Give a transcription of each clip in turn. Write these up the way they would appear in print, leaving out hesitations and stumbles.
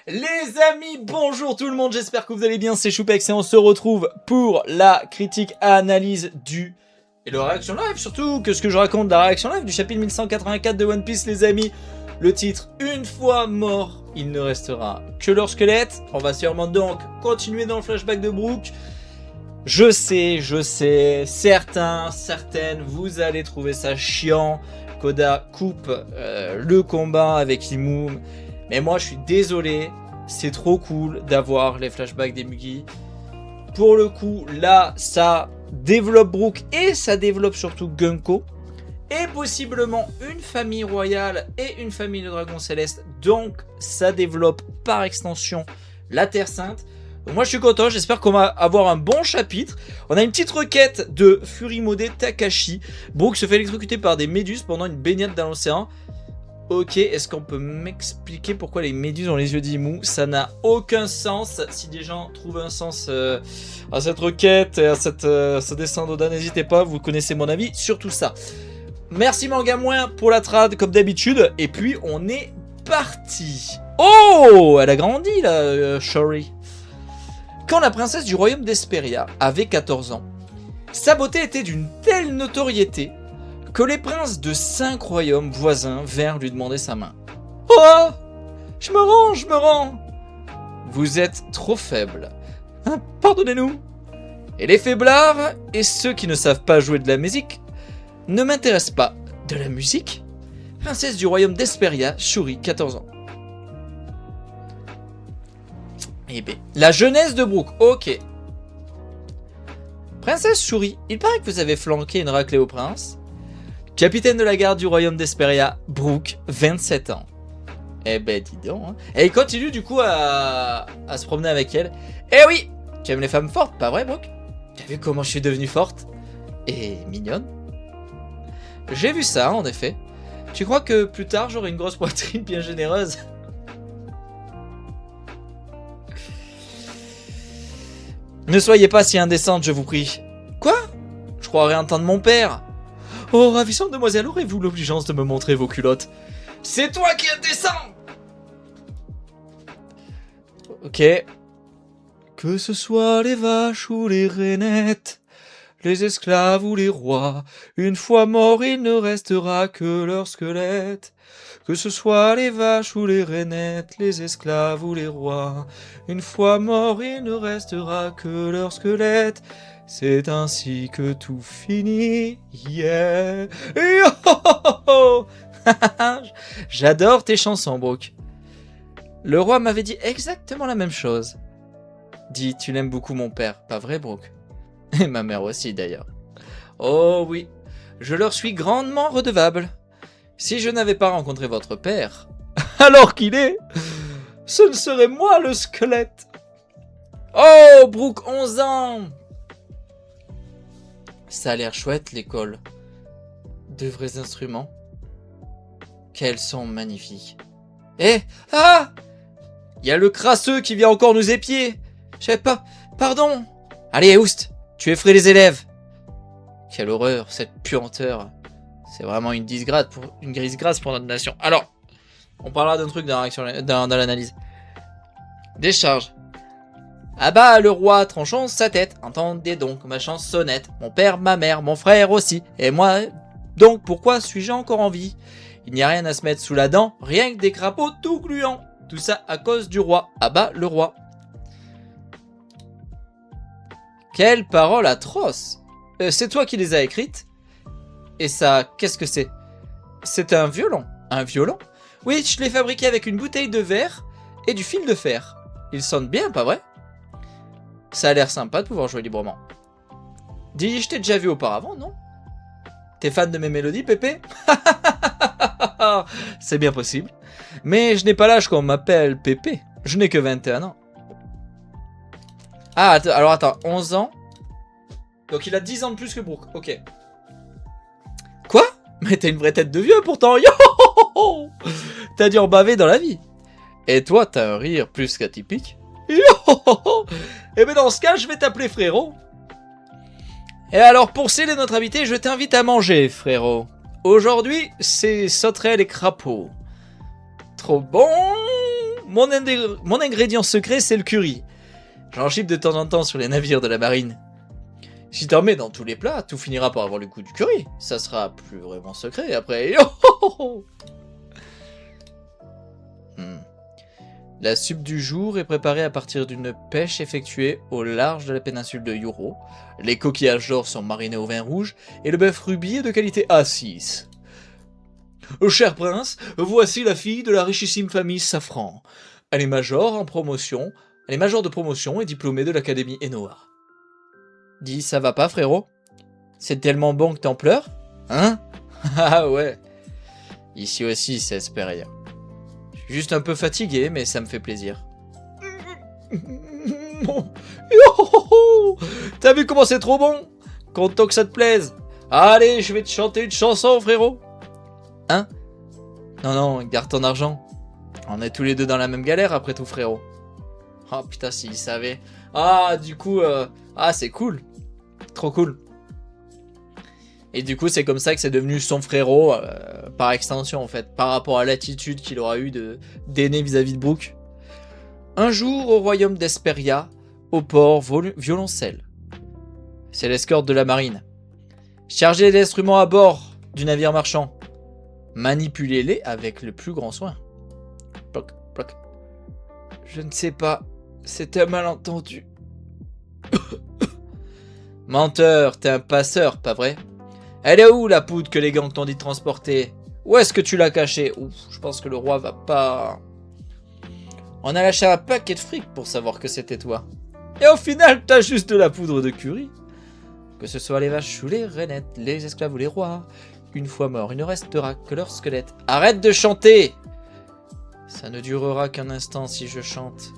Les amis, bonjour tout le monde, j'espère que vous allez bien, c'est Choupex et on se retrouve pour la critique analyse du... Et le réaction live surtout, que ce que je raconte, la réaction live du chapitre 1184 de One Piece les amis. Le titre, une fois mort, il ne restera que leur squelette. On va sûrement donc continuer dans le flashback de Brook. Je sais, certaines, vous allez trouver ça chiant. Koda coupe le combat avec Imoum. Mais moi je suis désolé, c'est trop cool d'avoir les flashbacks des Mugi. Pour le coup, là, ça développe Brook et ça développe surtout Gunko. Et possiblement une famille royale et une famille de dragons célestes. Donc ça développe par extension la Terre Sainte. Donc moi je suis content, j'espère qu'on va avoir un bon chapitre. On a une petite requête de Furimode Takashi. Brook se fait électrocuter par des méduses pendant une baignade dans l'océan. Ok, est-ce qu'on peut m'expliquer pourquoi les méduses ont les yeux d'Imou? Ça n'a aucun sens. Si des gens trouvent un sens à cette requête et à ce dessin d'Oda, n'hésitez pas, vous connaissez mon avis sur tout ça. Merci Manga Moins pour la trad comme d'habitude. Et puis on est parti. Oh, elle a grandi là, Shuri. Quand la princesse du royaume d'Esperia avait 14 ans, sa beauté était d'une telle notoriété que les princes de 5 royaumes voisins vinrent lui demander sa main. « Oh, je me rends !»« Vous êtes trop faible. Pardonnez-nous. Et les faiblards et ceux qui ne savent pas jouer de la musique ne m'intéressent pas. De la musique ?» Princesse du royaume d'Esperia, Shuri, 14 ans. Eh bien, la jeunesse de Brook, ok. Princesse Shuri, il paraît que vous avez flanqué une raclée au prince. Capitaine de la garde du royaume d'Esperia, Brook, 27 ans. Eh ben, dis donc. Hein. Et il continue du coup à se promener avec elle. Eh oui, tu aimes les femmes fortes, pas vrai, Brook? T'as vu comment je suis devenue forte? Et mignonne? J'ai vu ça, en effet. Tu crois que plus tard, j'aurai une grosse poitrine bien généreuse? Ne soyez pas si indécente, je vous prie. Quoi? Je croirais entendre mon père. Oh, ravissante demoiselle, aurez-vous l'obligeance de me montrer vos culottes? C'est toi qui es indécent! Ok. Que ce soit les vaches ou les rainettes, les esclaves ou les rois, une fois morts, il ne restera que leur squelette. Que ce soit les vaches ou les rainettes, les esclaves ou les rois, une fois morts, il ne restera que leur squelette. C'est ainsi que tout finit, yeah. J'adore tes chansons, Brook. Le roi m'avait dit exactement la même chose. Dis, tu l'aimes beaucoup mon père, pas vrai, Brook? Et ma mère aussi, d'ailleurs. Oh oui, je leur suis grandement redevable. Si je n'avais pas rencontré votre père, alors qu'il est, ce ne serait moi le squelette. Oh, Brook, 11 ans. Ça a l'air chouette, l'école. De vrais instruments. Quels sont magnifiques. Eh, ah! Il y a le crasseux qui vient encore nous épier. Je sais pas, pardon. Allez, Oust, tu effraies les élèves. Quelle horreur, cette puanteur. C'est vraiment une disgrâce pour notre nation. Alors, on parlera d'un truc dans l'analyse. Décharge. Ah bah, le roi tranchant sa tête. Entendez donc ma chansonnette. Mon père, ma mère, mon frère aussi. Et moi, donc pourquoi suis-je encore en vie? Il n'y a rien à se mettre sous la dent, rien que des crapauds tout gluants. Tout ça à cause du roi. Ah bah, le roi. Quelle parole atroce. C'est toi qui les as écrites? Et ça, qu'est-ce que c'est? C'est un violon. Un violon? Oui, je l'ai fabriqué avec une bouteille de verre et du fil de fer. Il sonne bien, pas vrai? Ça a l'air sympa de pouvoir jouer librement. Dis, je t'ai déjà vu auparavant, non? T'es fan de mes mélodies, Pépé? C'est bien possible. Mais je n'ai pas l'âge qu'on m'appelle Pépé. Je n'ai que 21 ans. Ah, alors attends, 11 ans. Donc il a 10 ans de plus que Brook. Ok. Quoi? Mais t'as une vraie tête de vieux pourtant. Yo! T'as dû en baver dans la vie. Et toi, t'as un rire plus qu'atypique. Et ben dans ce cas, je vais t'appeler frérot. Et alors, pour sceller notre amitié, je t'invite à manger, frérot. Aujourd'hui, c'est sauterelles et crapauds. Trop bon. Mon ingrédient secret, c'est le curry. J'en chipe de temps en temps sur les navires de la marine. Si t'en mets dans tous les plats, tout finira par avoir le goût du curry. Ça sera plus vraiment secret après. La soupe du jour est préparée à partir d'une pêche effectuée au large de la péninsule de Yuro. Les coquillages d'or sont marinés au vin rouge et le bœuf rubis est de qualité A6. Cher prince, voici la fille de la richissime famille Safran. Elle est major en promotion. Elle est major de promotion et diplômée de l'académie Enoa. Dis, ça va pas, frérot? C'est tellement bon que t'en pleures? Hein? Ah ouais. Ici aussi, c'est Esperia. Je suis juste un peu fatigué, mais ça me fait plaisir. T'as vu comment c'est trop bon? Content que ça te plaise. Allez, je vais te chanter une chanson, frérot. Hein? Non, garde ton argent. On est tous les deux dans la même galère, après tout, frérot. Oh putain, s'il savait. Ah, du coup, c'est cool. Trop cool. Et du coup, c'est comme ça que c'est devenu son frérot, par extension, en fait, par rapport à l'attitude qu'il aura eu d'aîné vis-à-vis de Brook. Un jour, au royaume d'Esperia, au port Violoncelle. C'est l'escorte de la marine. Chargez les instruments à bord du navire marchand. Manipulez-les avec le plus grand soin. Ploc, ploc. Je ne sais pas. C'est un malentendu. Menteur, t'es un passeur, pas vrai? Elle est où la poudre que les gangs t'ont dit de transporter? Où est-ce que tu l'as cachée? Ouf, je pense que le roi va pas... On a lâché un paquet de fric pour savoir que c'était toi. Et au final, t'as juste de la poudre de curry. Que ce soit les vaches ou les rainettes, les esclaves ou les rois, une fois mort, il ne restera que leur squelette. Arrête de chanter! Ça ne durera qu'un instant si je chante.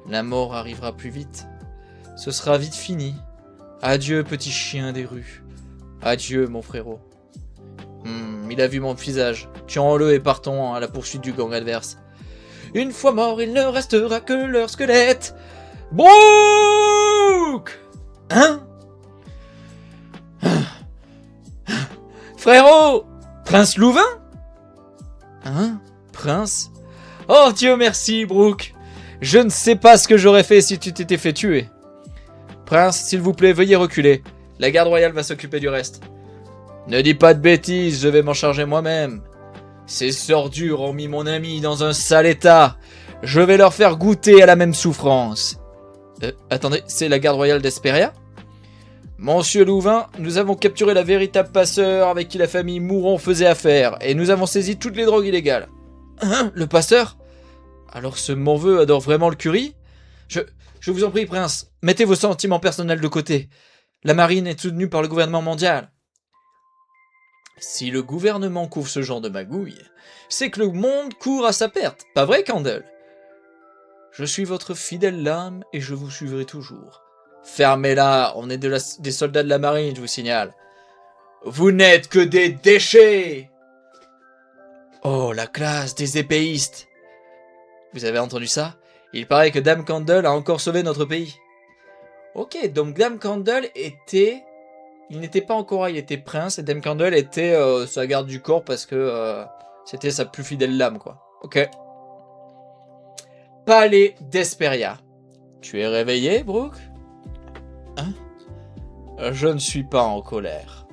La mort arrivera plus vite. Ce sera vite fini. Adieu, petit chien des rues. Adieu, mon frérot. Il a vu mon visage. Tuons-le et partons à la poursuite du gang adverse. Une fois mort, il ne restera que leur squelette. Brook! Hein? Frérot! Prince Louvain? Hein? Prince? Oh Dieu merci, Brook. Je ne sais pas ce que j'aurais fait si tu t'étais fait tuer. Prince, s'il vous plaît, veuillez reculer. La garde royale va s'occuper du reste. Ne dis pas de bêtises, je vais m'en charger moi-même. Ces ordures ont mis mon ami dans un sale état. Je vais leur faire goûter à la même souffrance. Attendez, c'est la garde royale d'Esperia? Monsieur Louvain, nous avons capturé la véritable passeur avec qui la famille Mouron faisait affaire, et nous avons saisi toutes les drogues illégales. Hein? Le passeur? Alors ce morveux adore vraiment le curry? Je vous en prie, prince, mettez vos sentiments personnels de côté. La marine est soutenue par le gouvernement mondial. Si le gouvernement couvre ce genre de magouille, c'est que le monde court à sa perte, pas vrai, Candle? Je suis votre fidèle lame et je vous suivrai toujours. Fermez-la, on est des soldats de la marine, je vous signale. Vous n'êtes que des déchets! Oh, la classe des épéistes! Vous avez entendu ça? Il paraît que Dame Candle a encore sauvé notre pays. Ok, donc Dame Candle était... Il n'était pas encore roi, il était prince, et Dame Candle était sa garde du corps parce que c'était sa plus fidèle lame, quoi. Ok. Palais d'Esperia. Tu es réveillé, Brook? Hein? Je ne suis pas en colère.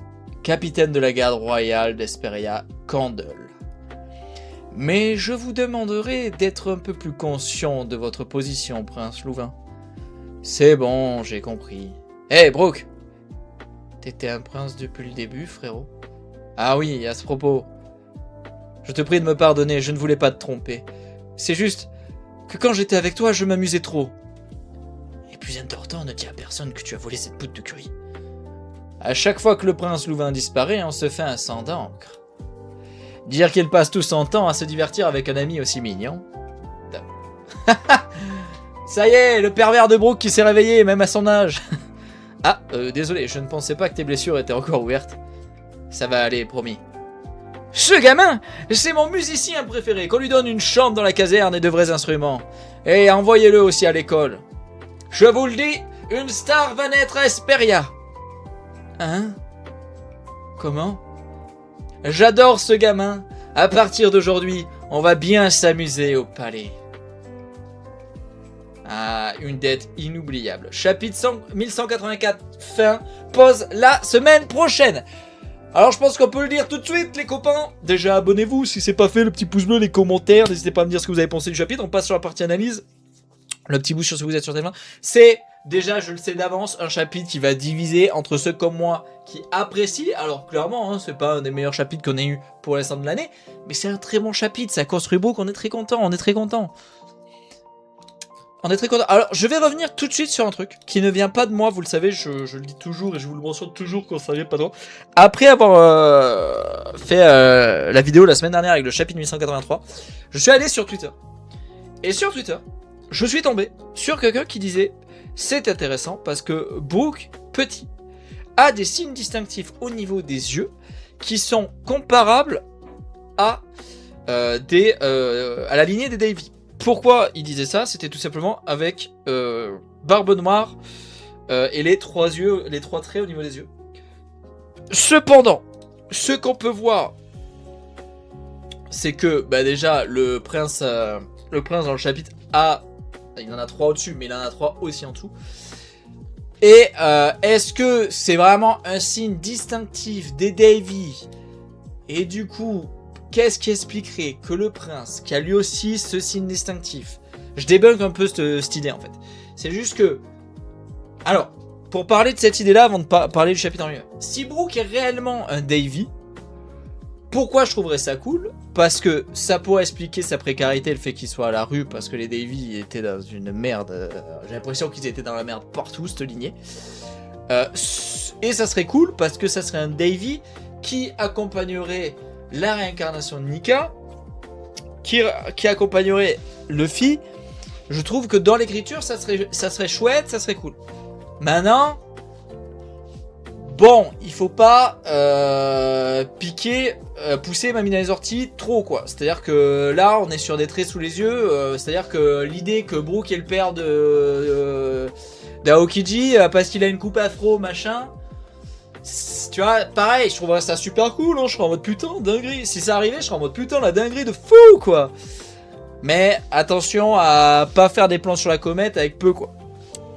Capitaine de la garde royale d'Esperia, Candle. Mais je vous demanderai d'être un peu plus conscient de votre position, prince Louvain. C'est bon, j'ai compris. Hé, Brook! T'étais un prince depuis le début, frérot? Ah oui, à ce propos. Je te prie de me pardonner, je ne voulais pas te tromper. C'est juste que quand j'étais avec toi, je m'amusais trop. Et plus important, ne dis à personne que tu as volé cette poudre de curry. À chaque fois que le prince Louvain disparaît, on se fait un sang d'encre. Dire qu'il passe tout son temps à se divertir avec un ami aussi mignon. Ça y est, le pervers de Brook qui s'est réveillé, même à son âge. Ah, désolé, je ne pensais pas que tes blessures étaient encore ouvertes. Ça va aller, promis. Ce gamin, c'est mon musicien préféré, qu'on lui donne une chambre dans la caserne et de vrais instruments. Et envoyez-le aussi à l'école. Je vous le dis, une star va naître à Esperia. Hein? Comment? J'adore ce gamin. À partir d'aujourd'hui, on va bien s'amuser au palais. Une dette inoubliable. Chapitre 1184 fin, pause la semaine prochaine. Alors je pense qu'on peut le dire tout de suite les copains. Déjà abonnez-vous si c'est pas fait, le petit pouce bleu, les commentaires, n'hésitez pas à me dire ce que vous avez pensé du chapitre. On passe sur la partie analyse. Le petit boost sur ce que vous êtes sur TF1. C'est déjà, je le sais d'avance, un chapitre qui va diviser entre ceux comme moi qui apprécient. Alors clairement, hein, c'est pas un des meilleurs chapitres qu'on ait eu pour l'instant de l'année, mais c'est un très bon chapitre, ça construit beau, qu'on est très content, on est très content. On est très content. Alors, je vais revenir tout de suite sur un truc qui ne vient pas de moi, vous le savez, je le dis toujours et je vous le mentionne toujours quand ça vient pas de moi. Après avoir fait la vidéo la semaine dernière avec le chapitre 1183, je suis allé sur Twitter. Et sur Twitter, je suis tombé sur quelqu'un qui disait « C'est intéressant parce que Brook, petit, a des signes distinctifs au niveau des yeux qui sont comparables à, à la lignée des Davy. » Pourquoi il disait ça? C'était tout simplement avec Barbe Noire et les trois traits au niveau des yeux. Cependant, ce qu'on peut voir, c'est que bah déjà le prince dans le chapitre il en a 3 au-dessus, mais il en a 3 aussi en dessous. Et est-ce que c'est vraiment un signe distinctif des Davy? Et du coup, qu'est-ce qui expliquerait que le prince, qui a lui aussi ce signe distinctif, je débunk un peu cette idée en fait. C'est juste que, alors, pour parler de cette idée-là, avant de parler du chapitre en lui-même, si Brook est réellement un Davy, pourquoi je trouverais ça cool? Parce que ça pourrait expliquer sa précarité, le fait qu'il soit à la rue, parce que les Davy étaient dans une merde. J'ai l'impression qu'ils étaient dans la merde partout, cette lignée. Et ça serait cool, parce que ça serait un Davy qui accompagnerait la réincarnation de Nika, qui accompagnerait Luffy. Je trouve que dans l'écriture, ça serait chouette, ça serait cool. Maintenant, bon, il faut pas pousser Mamie dans les orties trop quoi. C'est-à-dire que là, on est sur des traits sous les yeux. C'est-à-dire que l'idée que Brook est le père d'Aokiji parce qu'il a une coupe afro, machin. Tu vois, pareil, je trouverais ça super cool, hein, je serais en mode putain, dinguerie. Si ça arrivait, je serais en mode putain, la dinguerie de fou, quoi. Mais attention à pas faire des plans sur la comète avec peu, quoi.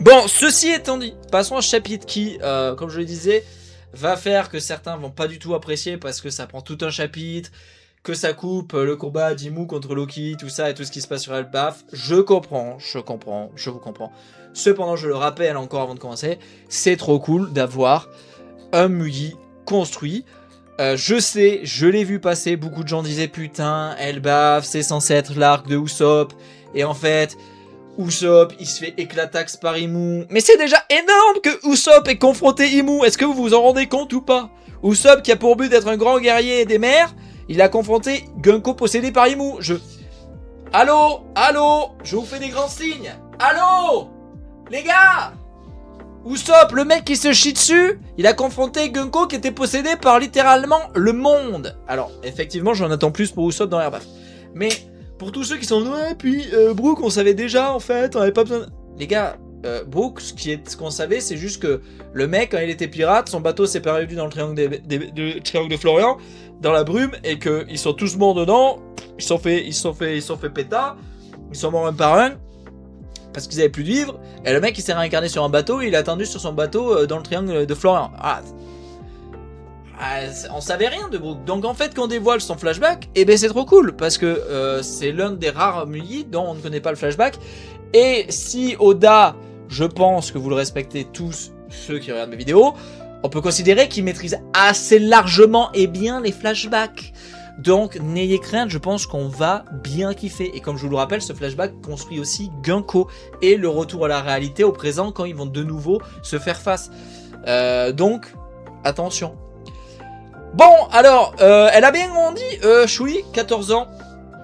Bon, ceci étant dit, passons à ce chapitre qui, comme je le disais, va faire que certains vont pas du tout apprécier parce que ça prend tout un chapitre, que ça coupe le combat d'Imu contre Loki, tout ça et tout ce qui se passe sur Elbaf. Je comprends, je vous comprends. Cependant, je le rappelle encore avant de commencer, c'est trop cool d'avoir un Mugi construit. Je sais, je l'ai vu passer, beaucoup de gens disaient putain, Elbaf, c'est censé être l'arc de Usopp, et en fait, Usopp, il se fait éclataxe par Imu. Mais c'est déjà énorme que Usopp ait confronté Imu, est-ce que vous vous en rendez compte ou pas? Usopp, qui a pour but d'être un grand guerrier des mers, il a confronté Gunko possédé par Imu. Allô? Allô? Je vous fais des grands signes. Allô? Les gars? Usopp, le mec qui se chie dessus, il a confronté Gunko qui était possédé par littéralement le monde. Alors, effectivement, j'en attends plus pour Usopp dans Airbaf. Mais, pour tous ceux qui sont... Ouais, puis Brook, on savait déjà, en fait, on avait pas besoin... Les gars, Brook, ce qu'on savait, c'est juste que le mec, quand il était pirate, son bateau s'est perdu dans le triangle de Florian, dans la brume, et qu'ils sont tous morts dedans, ils se sont fait péta, ils sont morts un par un, parce qu'ils avaient plus de vivres, et le mec il s'est réincarné sur un bateau et il a attendu sur son bateau dans le triangle de Florian. On savait rien de Brook. Donc en fait qu'on dévoile son flashback, et ben c'est trop cool parce que c'est l'un des rares Mugi dont on ne connaît pas le flashback. Et si Oda, je pense que vous le respectez tous ceux qui regardent mes vidéos, on peut considérer qu'il maîtrise assez largement et bien les flashbacks. Donc n'ayez crainte, je pense qu'on va bien kiffer. Et comme je vous le rappelle, ce flashback construit aussi Gunko et le retour à la réalité au présent quand ils vont de nouveau se faire face. Donc attention. Bon alors, elle a bien grandi, Shui, 14 ans.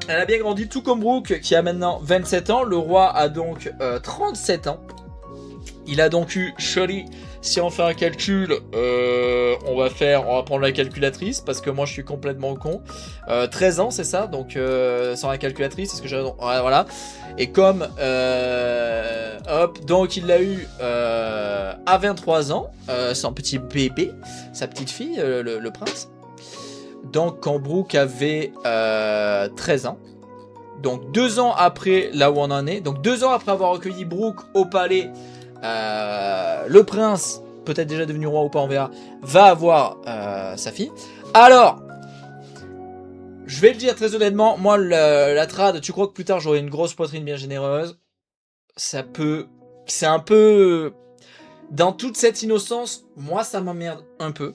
Elle a bien grandi tout comme Brook qui a maintenant 27 ans. Le roi a donc 37 ans. Il a donc eu Shuri. Si on fait un calcul, on va prendre la calculatrice parce que moi je suis complètement con. 13 ans c'est ça, donc sans la calculatrice, est-ce que j'ai... voilà. Et comme hop, donc il l'a eu à 23 ans, son petit bébé, sa petite fille, le prince. Donc quand Brook avait 13 ans. Donc 2 ans après là où on en est, donc 2 ans après avoir recueilli Brook au palais, le prince, peut-être déjà devenu roi ou pas, on verra, va avoir sa fille. Alors, je vais le dire très honnêtement, moi la trad, tu crois que plus tard j'aurai une grosse poitrine bien généreuse? Ça peut... C'est un peu... Dans toute cette innocence, moi ça m'emmerde un peu.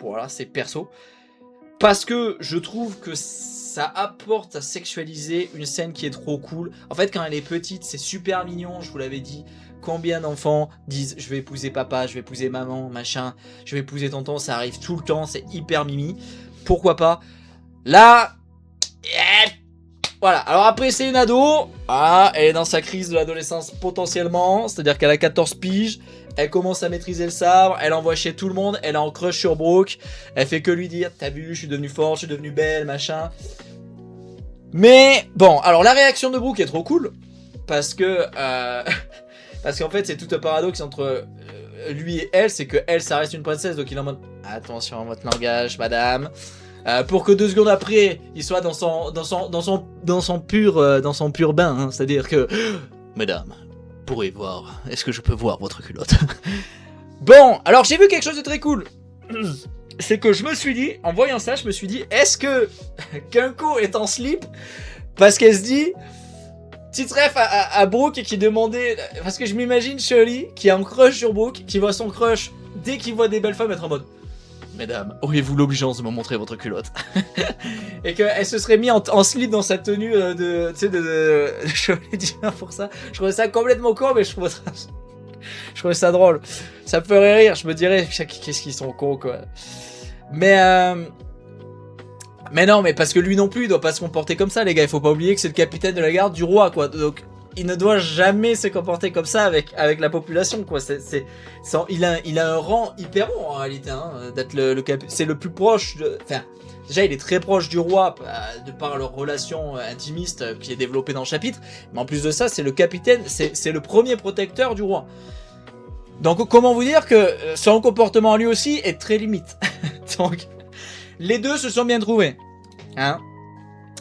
Voilà, c'est perso. Parce que je trouve que ça apporte à sexualiser une scène qui est trop cool. En fait, quand elle est petite, c'est super mignon, je vous l'avais dit. Combien d'enfants disent je vais épouser papa, je vais épouser maman, machin, je vais épouser tonton, ça arrive tout le temps, c'est hyper mimi. Pourquoi pas? Là, voilà. Alors après, c'est une ado. Ah, elle est dans sa crise de l'adolescence potentiellement, c'est-à-dire qu'elle a 14 piges. Elle commence à maîtriser le sabre, elle envoie chez tout le monde, elle est en crush sur Brook. Elle fait que lui dire, t'as vu, je suis devenue forte, je suis devenue belle, machin. Mais bon, alors la réaction de Brook est trop cool parce que parce qu'en fait c'est tout un paradoxe entre lui et elle, c'est que elle ça reste une princesse, donc il est en mode attention à votre langage, madame. Pour que 2 secondes après, il soit dans son pur bain, hein, c'est-à-dire que mesdames, pourrez voir, est-ce que je peux voir votre culotte? Bon, alors j'ai vu quelque chose de très cool. C'est que je me suis dit, en voyant ça, je me suis dit, est-ce que Gunko est en slip parce qu'elle se dit, petite ref à Brook qui demandait, parce que je m'imagine Shirley qui a un crush sur Brook, qui voit son crush dès qu'il voit des belles femmes être en mode, mesdames, auriez-vous l'obligeance de me montrer votre culotte? Et qu'elle se serait mis en slip dans sa tenue de chevalier divin pour ça. Je trouvais ça complètement con, mais je trouvais ça drôle. Ça me ferait rire, je me dirais, qu'est-ce qu'ils sont cons, quoi. Mais non, mais parce que lui non plus, il doit pas se comporter comme ça, les gars. Il faut pas oublier que c'est le capitaine de la garde du roi, quoi. Donc, il ne doit jamais se comporter comme ça avec la population, quoi. Il a un rang hyper haut, en réalité, hein, d'être c'est le plus proche enfin, déjà, il est très proche du roi, de par leur relation intimiste qui est développée dans le chapitre. Mais en plus de ça, c'est le capitaine, c'est le premier protecteur du roi. Donc, comment vous dire que son comportement, lui aussi, est très limite. Donc, les deux se sont bien trouvés. Hein?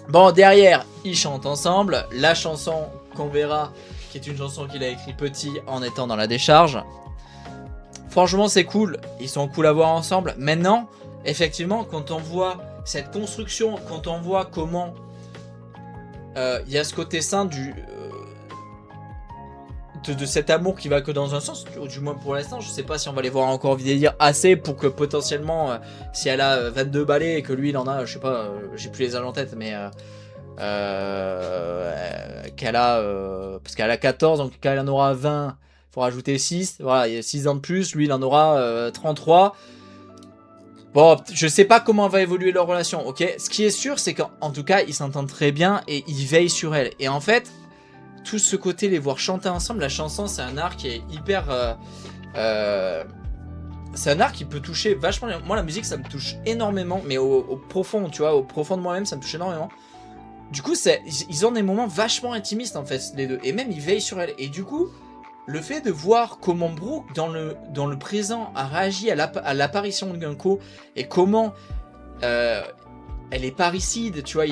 Bon, derrière, ils chantent ensemble. La chanson qu'on verra, qui est une chanson qu'il a écrite petit en étant dans la décharge. Franchement, c'est cool. Ils sont cool à voir ensemble. Maintenant, effectivement, quand on voit cette construction, quand on voit comment il y a ce côté sain de cet amour qui va que dans un sens, du moins pour l'instant, je sais pas si on va les voir encore vieillir assez pour que potentiellement, si elle a 22 balais et que lui il en a, je sais pas, j'ai plus les âges en tête, mais qu'elle a, parce qu'elle a 14, donc quand elle en aura 20, il faut rajouter 6, voilà, il y a 6 ans de plus, lui il en aura 33. Bon, je sais pas comment va évoluer leur relation, ok? Ce qui est sûr, c'est qu'en tout cas, ils s'entendent très bien et ils veillent sur elle. Et en fait, tout ce côté, les voir chanter ensemble, la chanson, c'est un art qui est hyper... c'est un art qui peut toucher vachement... Moi, la musique, ça me touche énormément, mais au profond, tu vois, au profond de moi-même, ça me touche énormément. Du coup, ils ont des moments vachement intimistes, en fait, les deux. Et même, ils veillent sur elle. Et du coup, le fait de voir comment Brook, dans le présent, a réagi à l'apparition de Gunko, et comment elle est parricide, tu vois,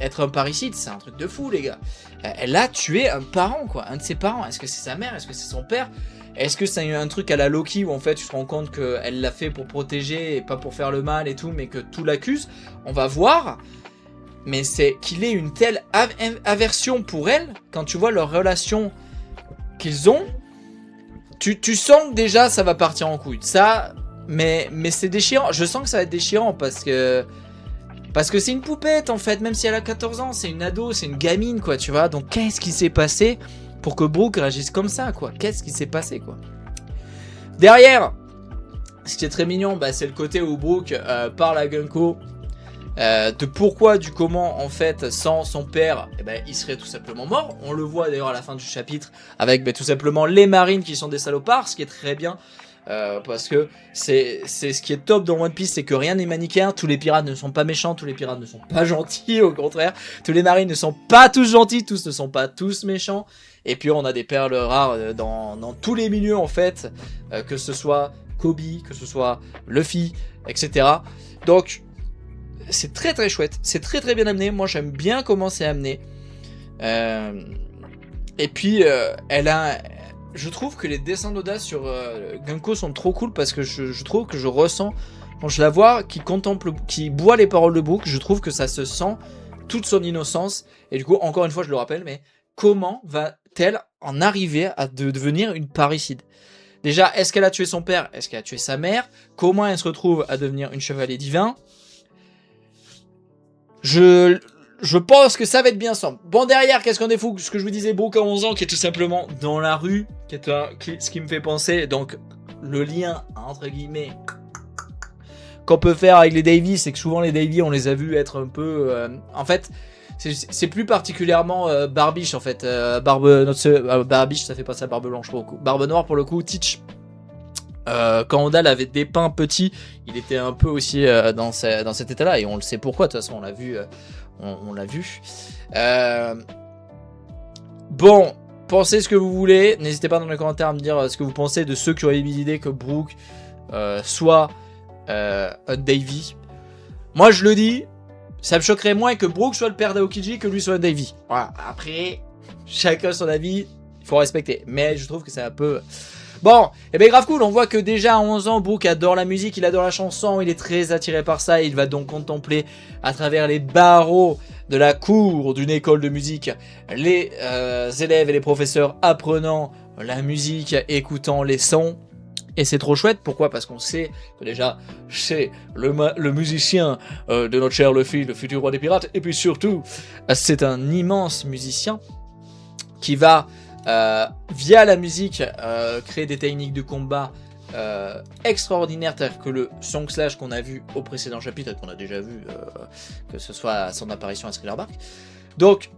être un parricide, c'est un truc de fou, les gars. Elle a tué un parent, quoi, un de ses parents. Est-ce que c'est sa mère? Est-ce que c'est son père? Est-ce que c'est un truc à la Loki où en fait tu te rends compte qu'elle l'a fait pour protéger et pas pour faire le mal et tout, mais que tout l'accuse? On va voir. Mais c'est qu'il ait une telle aversion pour elle, quand tu vois leur relation qu'ils ont, tu sens que déjà ça va partir en couille. Ça, mais c'est déchirant. Je sens que ça va être déchirant parce que c'est une poupette en fait, même si elle a 14 ans, c'est une ado, c'est une gamine quoi, tu vois. Donc qu'est-ce qui s'est passé pour que Brook réagisse comme ça quoi? Qu'est-ce qui s'est passé quoi? Derrière, ce qui est très mignon, bah, c'est le côté où Brook parle à Gunko de pourquoi, du comment, en fait, sans son père, eh ben, il serait tout simplement mort. On le voit d'ailleurs à la fin du chapitre avec tout simplement les marines qui sont des salopards, ce qui est très bien. Parce que c'est ce qui est top dans One Piece, c'est que rien n'est manichéen. Tous les pirates ne sont pas méchants, tous les pirates ne sont pas gentils, au contraire. Tous les marines ne sont pas tous gentils, tous ne sont pas tous méchants. Et puis on a des perles rares dans tous les milieux en fait, que ce soit Kobe, que ce soit Luffy, etc. Donc c'est très très chouette, c'est très très bien amené. Moi j'aime bien comment c'est amené. Et puis je trouve que les dessins d'Oda sur Gunko sont trop cool parce que je trouve que je ressens quand je la vois qui boit les paroles de Brook, je trouve que ça se sent toute son innocence. Et du coup, encore une fois, je le rappelle, mais comment va-t-elle en arriver à devenir une parricide? Déjà, est-ce qu'elle a tué son père? Est-ce qu'elle a tué sa mère? Comment elle se retrouve à devenir une chevalier divin? Je pense que ça va être bien simple. Bon, derrière, qu'est-ce qu'on est fou? Ce que je vous disais, Brook à 11 ans, qui est tout simplement dans la rue, ce qui me fait penser, donc, le lien, entre guillemets, qu'on peut faire avec les Davy, c'est que souvent les Davy, on les a vus être un peu... en fait, c'est plus particulièrement Barbiche, en fait. Barbiche, ça fait passer à Barbe Blanche pour le coup. Barbe Noire, pour le coup, Teach. Quand Oda l'avait dépeint petit, il était un peu aussi dans cet état-là, et on le sait pourquoi, de toute façon, on l'a vu. On l'a vu. Bon, pensez ce que vous voulez. N'hésitez pas dans les commentaires à me dire ce que vous pensez de ceux qui auraient eu l'idée que Brook soit un Davy. Moi, je le dis, ça me choquerait moins que Brook soit le père d'Aokiji que lui soit un Davy. Voilà. Après, chacun son avis, il faut respecter. Mais je trouve que c'est un peu... Bon, et bien grave cool, on voit que déjà à 11 ans, Brook adore la musique, il adore la chanson, il est très attiré par ça, il va donc contempler à travers les barreaux de la cour d'une école de musique les élèves et les professeurs apprenant la musique, écoutant les sons. Et c'est trop chouette, pourquoi? Parce qu'on sait que déjà, c'est le musicien de notre cher Luffy, le futur roi des pirates, et puis surtout, c'est un immense musicien qui va... via la musique, créer des techniques de combat extraordinaires, telles que le Song Slash qu'on a vu au précédent chapitre et qu'on a déjà vu, que ce soit à son apparition à Thriller Bark. Donc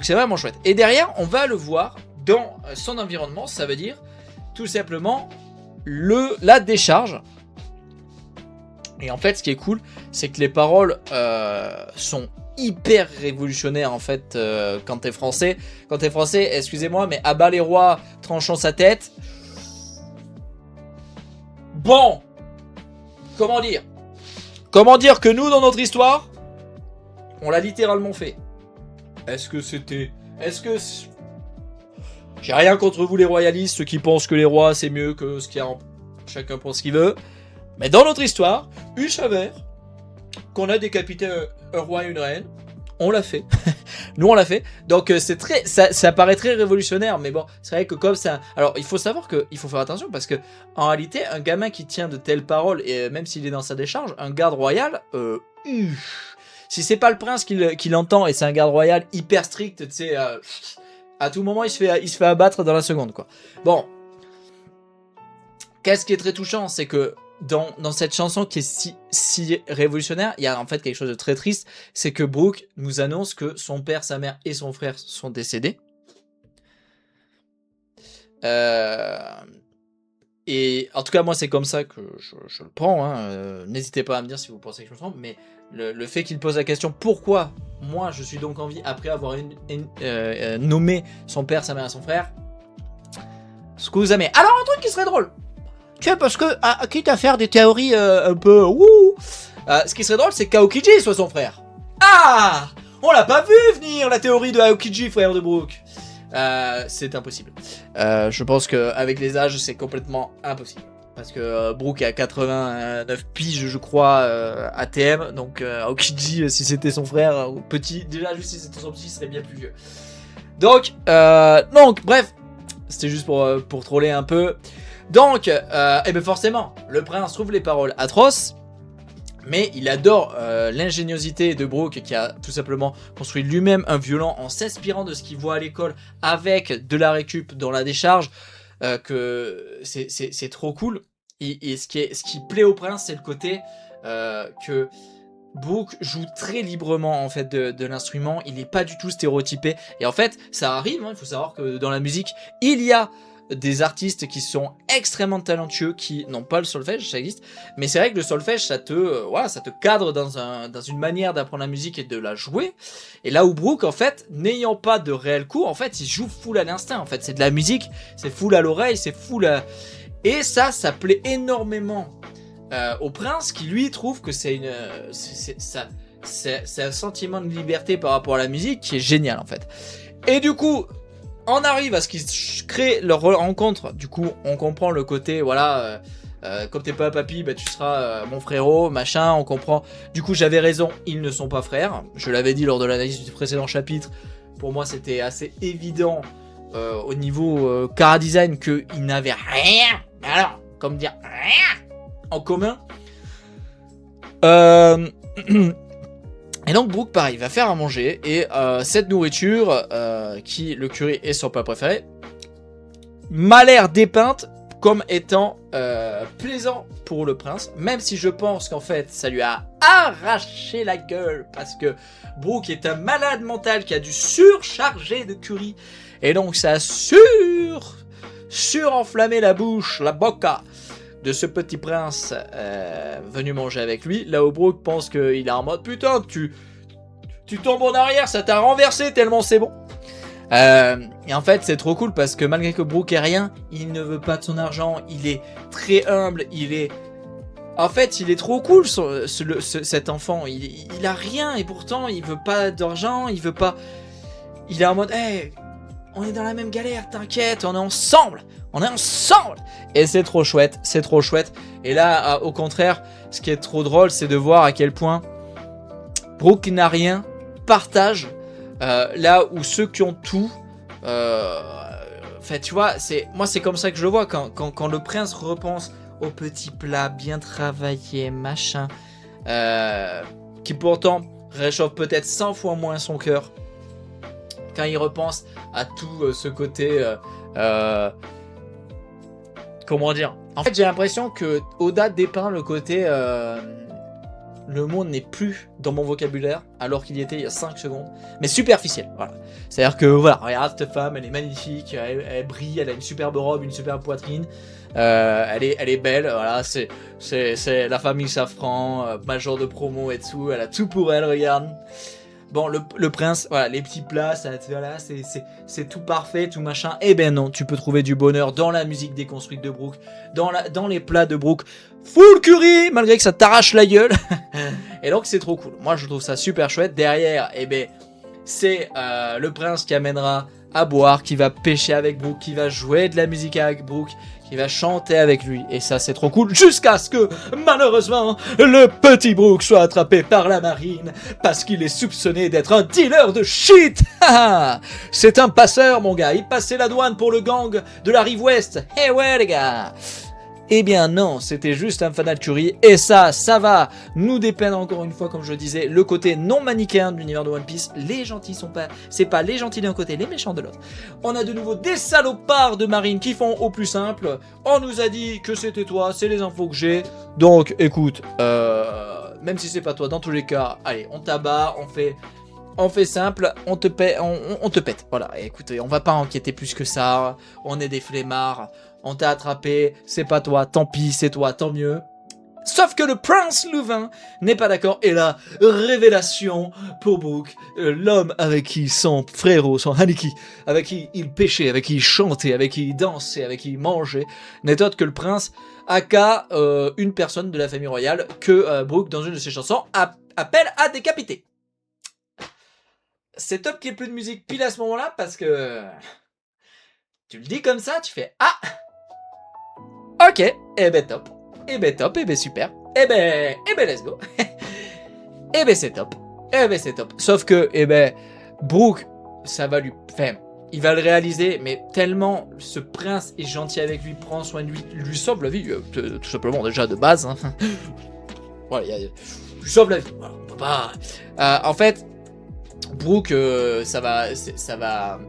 c'est vraiment chouette. Et derrière, on va le voir dans son environnement, ça veut dire tout simplement la décharge. Et en fait, ce qui est cool, c'est que les paroles sont hyper révolutionnaire en fait quand t'es français. Quand t'es français, excusez-moi, mais abat les rois, tranchant sa tête. Bon, comment dire que nous, dans notre histoire, on l'a littéralement fait. Est-ce que j'ai rien contre vous les royalistes, ceux qui pensent que les rois c'est mieux que ce qu'il y a chacun pense ce qu'il veut. Mais dans notre histoire, il s'avère qu'on a décapité un roi et une reine. On l'a fait. Nous, on l'a fait. Donc, c'est très, ça paraît très révolutionnaire, mais bon, c'est vrai que comme ça... Alors, il faut savoir qu'il faut faire attention, parce que en réalité, un gamin qui tient de telles paroles, et même s'il est dans sa décharge, un garde royal, si c'est pas le prince qui l'entend, et c'est un garde royal hyper strict, tu sais, à tout moment, il se fait abattre dans la seconde, quoi. Bon. Qu'est-ce qui est très touchant, c'est que dans cette chanson qui est si révolutionnaire, il y a en fait quelque chose de très triste, c'est que Brook nous annonce que son père, sa mère et son frère sont décédés. Et en tout cas, moi, c'est comme ça que je le prends. Hein. N'hésitez pas à me dire si vous pensez que je me trompe, mais le fait qu'il pose la question « Pourquoi moi, je suis donc en vie après avoir nommé son père, sa mère et son frère ?» Ce que vous aimez. Alors, un truc qui serait drôle. Tu sais, parce que, quitte à faire des théories un peu... ce qui serait drôle, c'est qu'Aokiji soit son frère. Ah, on l'a pas vu venir, la théorie de Aokiji, frère de Brook. C'est impossible. Je pense qu'avec les âges, c'est complètement impossible. Parce que Brook a 89 piges, je crois, ATM. Donc, Aokiji, si c'était son frère, ou petit, déjà, juste si c'était son petit, il serait bien plus vieux. Donc, bref, c'était juste pour troller un peu. Donc, et bien forcément, le prince trouve les paroles atroces, mais il adore l'ingéniosité de Brook, qui a tout simplement construit lui-même un violon en s'inspirant de ce qu'il voit à l'école avec de la récup dans la décharge, que c'est trop cool. Et ce qui plaît au prince, c'est le côté que Brook joue très librement en fait de l'instrument, il n'est pas du tout stéréotypé, et en fait ça arrive, hein, il faut savoir que dans la musique, il y a des artistes qui sont extrêmement talentueux, qui n'ont pas le solfège, ça existe, mais c'est vrai que le solfège, ça te cadre dans une manière d'apprendre la musique et de la jouer, et là où Brook, en fait, n'ayant pas de réel cours, en fait, il joue full à l'instinct, en fait, c'est de la musique, c'est full à l'oreille, c'est full à... Et ça plaît énormément au prince qui lui trouve que c'est une, c'est un sentiment de liberté par rapport à la musique qui est génial en fait. Et du coup, on arrive à ce qu'ils créent leur rencontre. Du coup, on comprend le côté, voilà, comme t'es pas papy, bah, tu seras mon frérot, machin, on comprend. Du coup, j'avais raison, ils ne sont pas frères. Je l'avais dit lors de l'analyse du précédent chapitre. Pour moi, c'était assez évident au niveau chara design qu'ils n'avaient rien, alors, comme dire, rien en commun. Et donc Brooke pareil va faire à manger et cette nourriture qui le curry est son plat préféré m'a l'air dépeinte comme étant plaisant pour le prince, même si je pense qu'en fait ça lui a arraché la gueule parce que Brooke est un malade mental qui a dû surcharger de curry et donc ça a surenflammé la bouche, la boca de ce petit prince venu manger avec lui. Là où Brooke pense qu'il est en mode putain, tu tombes en arrière, ça t'a renversé tellement c'est bon. Et en fait c'est trop cool parce que malgré que Brooke ait rien, il ne veut pas de son argent, il est très humble, en fait il est trop cool cet enfant, il a rien et pourtant il veut pas d'argent, il est en mode hey, on est dans la même galère, t'inquiète, on est ensemble. Et c'est trop chouette, Et là, au contraire, ce qui est trop drôle, c'est de voir à quel point Brooke n'a rien, partage, là où ceux qui ont tout... tu vois, moi c'est comme ça que je le vois, quand le prince repense au petit plat bien travaillé, machin, qui pourtant réchauffe peut-être 100 fois moins son cœur, quand il repense à tout ce côté... comment dire ? En fait, j'ai l'impression que Oda dépeint le côté le monde n'est plus dans mon vocabulaire alors qu'il y était il y a 5 secondes, mais superficiel, voilà. C'est-à-dire que voilà, regarde cette femme, elle est magnifique, elle brille, elle a une superbe robe, une superbe poitrine, elle est belle, voilà, c'est la famille Safran, major de promo et tout, elle a tout pour elle, regarde. Bon, le prince, voilà, les petits plats, voilà, c'est tout parfait, tout machin. Eh ben non, tu peux trouver du bonheur dans la musique déconstruite de Brooke, dans les plats de Brooke, full curry, malgré que ça t'arrache la gueule. Et donc c'est trop cool. Moi je trouve ça super chouette. Derrière, eh ben, c'est le prince qui amènera à boire, qui va pêcher avec Brooke, qui va jouer de la musique avec Brooke, qui va chanter avec lui, et ça c'est trop cool, jusqu'à ce que, malheureusement, le petit Brooke soit attrapé par la marine, parce qu'il est soupçonné d'être un dealer de shit. C'est un passeur mon gars, il passait la douane pour le gang de la rive ouest, eh ouais les gars. Eh bien non, c'était juste un fanat de curry, et ça va nous dépeindre encore une fois, comme je le disais, le côté non manichéen de l'univers de One Piece. Les gentils c'est pas les gentils d'un côté, les méchants de l'autre. On a de nouveau des salopards de marine qui font au plus simple. On nous a dit que c'était toi, c'est les infos que j'ai. Donc écoute, même si c'est pas toi, dans tous les cas, allez, on t'abat, on fait simple, on te pète. Voilà, écoutez, on va pas enquêter plus que ça. On est des flemmards. On t'a attrapé, c'est pas toi, tant pis, c'est toi, tant mieux. Sauf que le prince Louvain n'est pas d'accord, et la révélation pour Brooke, l'homme avec qui son frérot, son Haniki, avec qui il pêchait, avec qui il chantait, avec qui il dansait, avec qui il mangeait, n'est autre que le prince, aka une personne de la famille royale que Brooke, dans une de ses chansons, appelle à décapiter. C'est top qu'il n'y ait plus de musique pile à ce moment-là, parce que... Tu le dis comme ça, tu fais « Ah !» Ok, eh ben top, eh ben super, eh ben let's go, eh ben c'est top, sauf que, eh ben, Brooke, ça va lui, enfin, il va le réaliser, mais tellement ce prince est gentil avec lui, prend soin de lui sauve la vie, tout simplement déjà de base, hein. Voilà, lui sauve la vie, voilà, on peut pas, en fait, Brooke, ça va,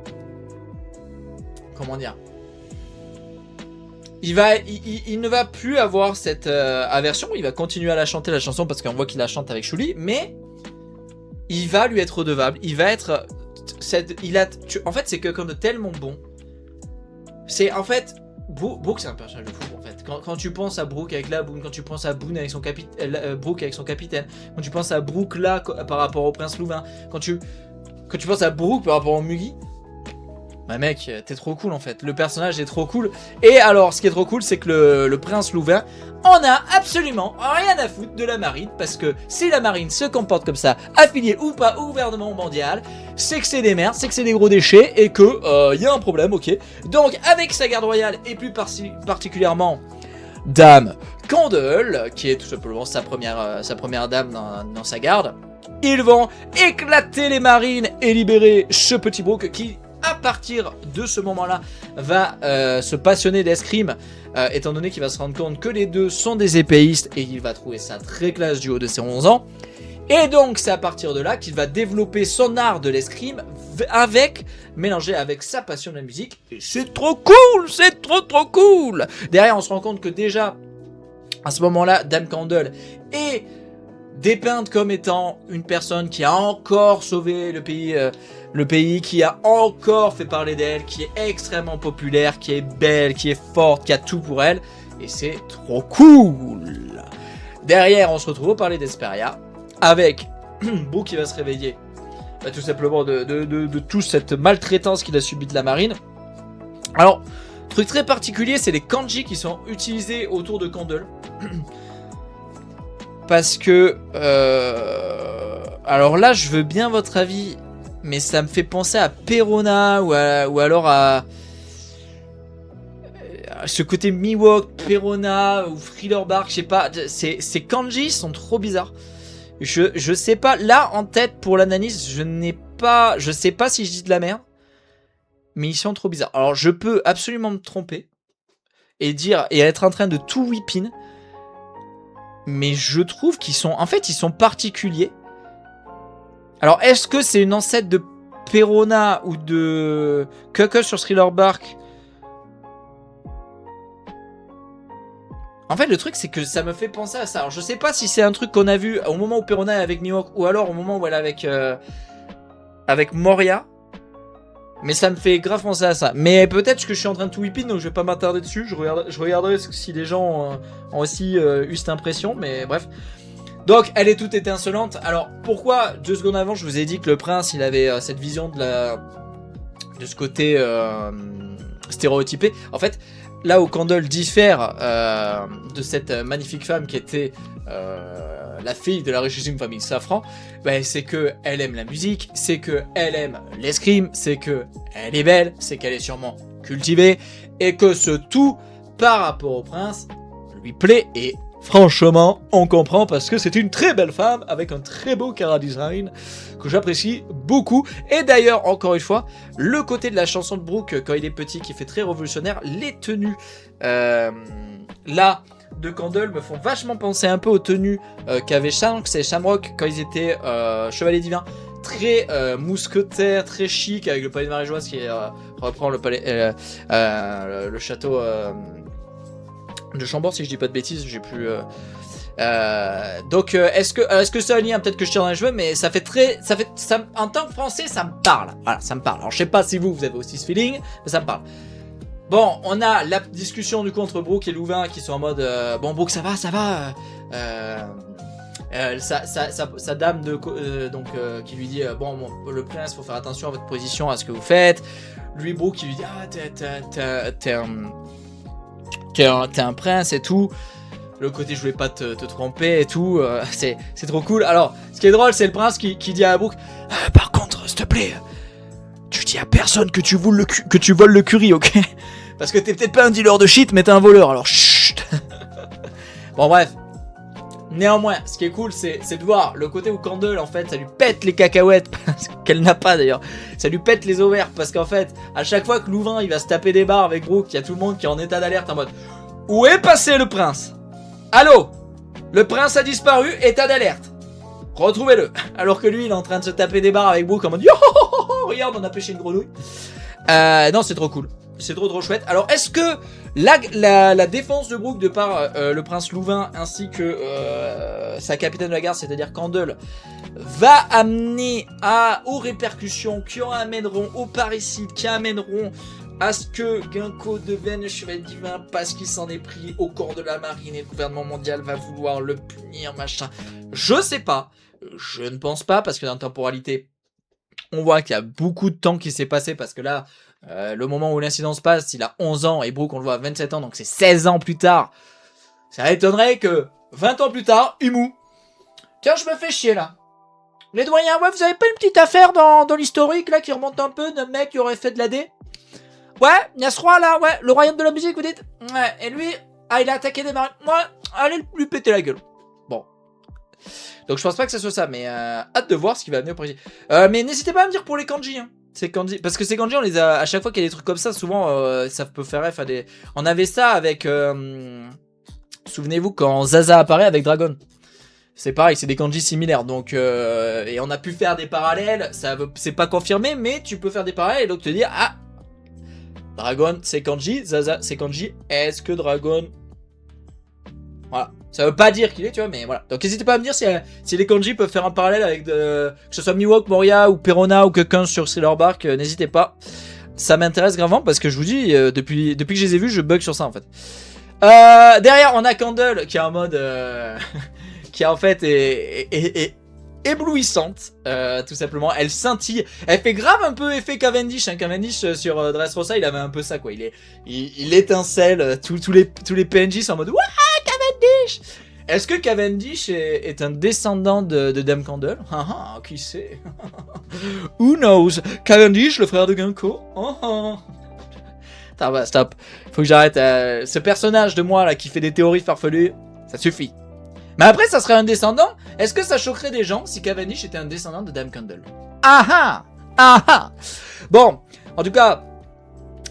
comment dire, il ne va plus avoir cette aversion, il va continuer à la chanter la chanson parce qu'on voit qu'il la chante avec Shuli, mais il va lui être redevable, il va être... en fait c'est quelqu'un de tellement bon, c'est en fait... Brooke c'est un personnage de fou en fait, quand tu penses à Brooke avec la Boone, quand tu penses à Boone avec son Brooke avec son capitaine, quand tu penses à Brooke là par rapport au prince Louvain, quand tu penses à Brooke par rapport au Mugi, Bah mec, t'es trop cool en fait. Le personnage est trop cool. Et alors, ce qui est trop cool, c'est que le prince Louvain en a absolument rien à foutre de la marine. Parce que si la marine se comporte comme ça, affiliée ou pas au gouvernement mondial, c'est que c'est des merdes, c'est que c'est des gros déchets et que y a un problème, ok. Donc, avec sa garde royale et plus particulièrement Dame Candle, qui est tout simplement sa première dame dans sa garde, ils vont éclater les marines et libérer ce petit Brook qui, à partir de ce moment-là, va se passionner d'escrime, étant donné qu'il va se rendre compte que les deux sont des épéistes et il va trouver ça très classe du haut de ses 11 ans. Et donc c'est à partir de là qu'il va développer son art de l'escrime mélangé avec sa passion de la musique. Et c'est trop cool, c'est trop cool. Derrière on se rend compte que déjà à ce moment-là, Dame Candle est dépeinte comme étant une personne qui a encore sauvé le pays, qui a encore fait parler d'elle, qui est extrêmement populaire, qui est belle, qui est forte, qui a tout pour elle. Et c'est trop cool. Derrière on se retrouve au palais d'Hesperia, avec Brook qui va se réveiller tout simplement de toute cette maltraitance qu'il a subie de la marine. Alors, truc très particulier, c'est les kanji qui sont utilisés autour de Candle. Parce que... alors là, je veux bien votre avis, mais ça me fait penser à Perona ou alors à ce côté Miwok, Perona ou Thriller Bark, je sais pas. Ces kanji sont trop bizarres. Je sais pas, là en tête pour l'analyse, je sais pas si je dis de la merde, mais ils sont trop bizarres. Alors je peux absolument me tromper et être en train de tout whippin, mais je trouve qu'ils sont, en fait ils sont particuliers. Alors est-ce que c'est une ancêtre de Perona ou de Koko sur Thriller Bark? En fait, le truc, c'est que ça me fait penser à ça. Alors, je sais pas si c'est un truc qu'on a vu au moment où Perona est avec Miwok ou alors au moment où elle est avec Moria. Mais ça me fait grave penser à ça. Mais peut-être que je suis en train de tout whipping, donc je vais pas m'attarder dessus. Je regarderai si les gens ont aussi eu cette impression, mais bref. Donc, elle est toute étincelante. Alors, pourquoi 2 secondes avant, je vous ai dit que le prince, il avait cette vision de ce côté stéréotypé. En fait... Là où Candle diffère de cette magnifique femme qui était la fille de la richissime famille Safran, bah, c'est que elle aime la musique, c'est que elle aime l'escrime, c'est que elle est belle, c'est qu'elle est sûrement cultivée, et que ce tout, par rapport au prince, lui plaît, et franchement, on comprend parce que c'est une très belle femme avec un très beau chara-design que j'apprécie beaucoup. Et d'ailleurs, encore une fois, le côté de la chanson de Brook quand il est petit qui fait très révolutionnaire, les tenues là de Candle me font vachement penser un peu aux tenues qu'avaient Shanks et Shamrock quand ils étaient chevaliers divins. Très mousquetaire, très chic avec le palais de Maréjoise qui reprend le palais, le château de Chambord si je dis pas de bêtises, j'ai plus. Donc est-ce que c'est un lien, peut-être que je tire dans les cheveux, mais ça fait en tant que français ça me parle. Voilà, ça me parle. Alors je sais pas si vous avez aussi ce feeling, mais ça me parle. Bon, on a la discussion du coup entre Brook et Louvain qui sont en mode bon Brook ça va. Sa dame qui lui dit bon le prince faut faire attention à votre position, à ce que vous faites. Lui Brook qui lui dit t'es un prince et tout. Le côté je voulais pas te tromper et tout, c'est trop cool. Alors ce qui est drôle c'est le prince qui dit à Brook par contre s'il te plaît tu dis à personne que tu voles le curry, ok? Parce que t'es peut-être pas un dealer de shit mais t'es un voleur, alors chut. Bon bref. Néanmoins, ce qui est cool, c'est de voir le côté où Candle, en fait, ça lui pète les cacahuètes, qu'elle n'a pas d'ailleurs, ça lui pète les ovaires, parce qu'en fait, à chaque fois que Louvain, il va se taper des barres avec Brook, il y a tout le monde qui est en état d'alerte en mode « Où est passé le prince? Allô? Le prince a disparu, état d'alerte. Retrouvez-le. » Alors que lui, il est en train de se taper des barres avec Brook en mode « Yo, regarde, on a pêché une grenouille. » Non, c'est trop cool. C'est trop chouette. Alors, est-ce que la défense de Brook de par le prince Louvain ainsi que sa capitaine de la garde, c'est-à-dire Candle, va amener aux répercussions qui amèneront au parricide, qui amèneront à ce que Ginkgo devienne chevalier divin parce qu'il s'en est pris au corps de la marine et le gouvernement mondial va vouloir le punir, machin. Je sais pas. Je ne pense pas parce que dans la temporalité, on voit qu'il y a beaucoup de temps qui s'est passé parce que là, Le moment où l'incident se passe, il a 11 ans et Brook on le voit à 27 ans, donc c'est 16 ans plus tard. Ça étonnerait que 20 ans plus tard, Humu. Tiens, je me fais chier là. Les doyens, ouais, vous avez pas une petite affaire dans l'historique là qui remonte un peu d'un mec qui aurait fait de la D? Ouais, il y a ce roi là, ouais, le royaume de la musique, vous dites? Ouais, et lui, il a attaqué des marines. Ouais, allez lui péter la gueule. Bon. Donc je pense pas que ça soit ça, mais hâte de voir ce qui va venir pour ici. Mais n'hésitez pas à me dire pour les kanji, hein. Ces kanji, parce que ces kanji, on les a à chaque fois qu'il y a des trucs comme ça, souvent ça peut faire ref à des. On avait ça avec. Souvenez-vous quand Zaza apparaît avec Dragon. C'est pareil, c'est des kanji similaires, donc et on a pu faire des parallèles. C'est pas confirmé, mais tu peux faire des parallèles et donc te dire ah, Dragon c'est kanji, Zaza c'est kanji. Est-ce que Dragon, voilà. Ça veut pas dire qu'il est, tu vois, mais voilà. Donc n'hésitez pas à me dire si les kanji peuvent faire un parallèle avec que ce soit Mihawk, Moria ou Perona ou quelqu'un sur Sailor Bark. N'hésitez pas. Ça m'intéresse gravement parce que je vous dis, depuis que je les ai vus, je bug sur ça en fait. Derrière, on a Candle qui est en mode... qui en fait est éblouissante, tout simplement. Elle scintille. Elle fait grave un peu effet Cavendish. Hein. Cavendish sur Dressrosa, il avait un peu ça, quoi. Il étincelle. Tous les PNJ sont en mode... Wouah, Cavendish! Est-ce que Cavendish est un descendant de Dame Candle? Ah, qui sait? Who knows? Cavendish, le frère de Gunko? Attends, bah, stop. Faut que j'arrête. Ce personnage de moi, là, qui fait des théories farfelues, ça suffit. Mais après, ça serait un descendant. Est-ce que ça choquerait des gens si Cavendish était un descendant de Dame Candle? Ah ah! Ah ah! Bon, en tout cas...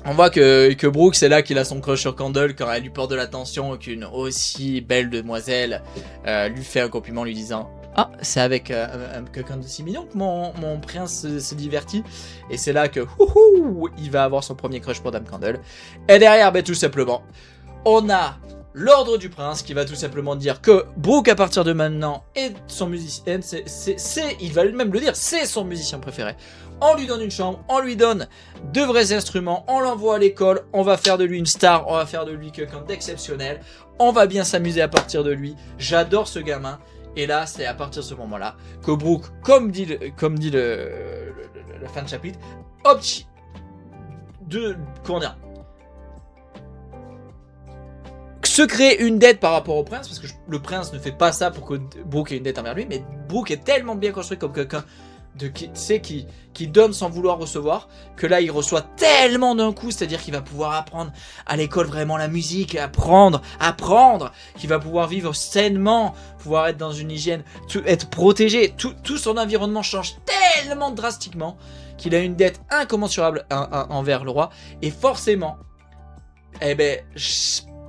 On voit que Brook, c'est là qu'il a son crush sur Candle quand elle lui porte de l'attention, qu'une aussi belle demoiselle lui fait un compliment lui disant « Ah, c'est avec quelqu'un de si mignon que mon prince se divertit. » Et c'est là que il va avoir son premier crush pour Dame Candle. Et derrière, ben, tout simplement, on a l'ordre du prince qui va tout simplement dire que Brook, à partir de maintenant, est son musicien. Il va même le dire, c'est son musicien préféré. On lui donne une chambre, on lui donne de vrais instruments, on l'envoie à l'école, on va faire de lui une star, on va faire de lui quelqu'un d'exceptionnel, on va bien s'amuser à partir de lui. J'adore ce gamin. Et là, c'est à partir de ce moment-là que Brook, comme dit la fin de chapitre, se crée une dette par rapport au prince, parce que le prince ne fait pas ça pour que Brook ait une dette envers lui, mais Brook est tellement bien construit comme quelqu'un qui donne sans vouloir recevoir, que là il reçoit tellement d'un coup, c'est-à-dire qu'il va pouvoir apprendre à l'école vraiment la musique, apprendre, qu'il va pouvoir vivre sainement, pouvoir être dans une hygiène, être protégé, tout son environnement change tellement drastiquement qu'il a une dette incommensurable envers le roi, et forcément, eh ben,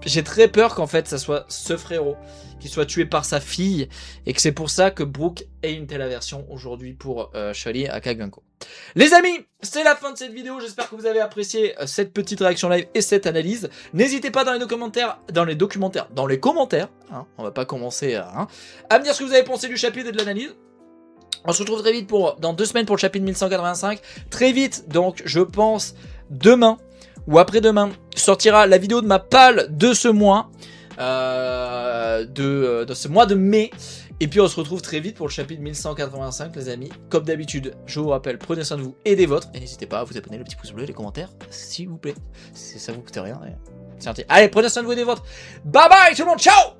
j'ai très peur qu'en fait ça soit ce frérot qui soit tué par sa fille, et que c'est pour ça que Brook ait une telle aversion aujourd'hui pour Charlie à Kagunko. Les amis, c'est la fin de cette vidéo, j'espère que vous avez apprécié cette petite réaction live et cette analyse. N'hésitez pas dans les commentaires, hein, on va pas commencer à me dire ce que vous avez pensé du chapitre et de l'analyse. On se retrouve très vite dans 2 semaines pour le chapitre 1185, très vite, donc je pense demain ou après-demain sortira la vidéo de ma palle de ce mois, de ce mois de mai. Et puis on se retrouve très vite pour le chapitre 1185 les amis. Comme d'habitude, je vous rappelle, prenez soin de vous et des vôtres. Et n'hésitez pas à vous abonner, le petit pouce bleu et les commentaires, s'il vous plaît. Ça vous coûte rien. C'est gentil. Allez, prenez soin de vous et des vôtres. Bye bye tout le monde, ciao!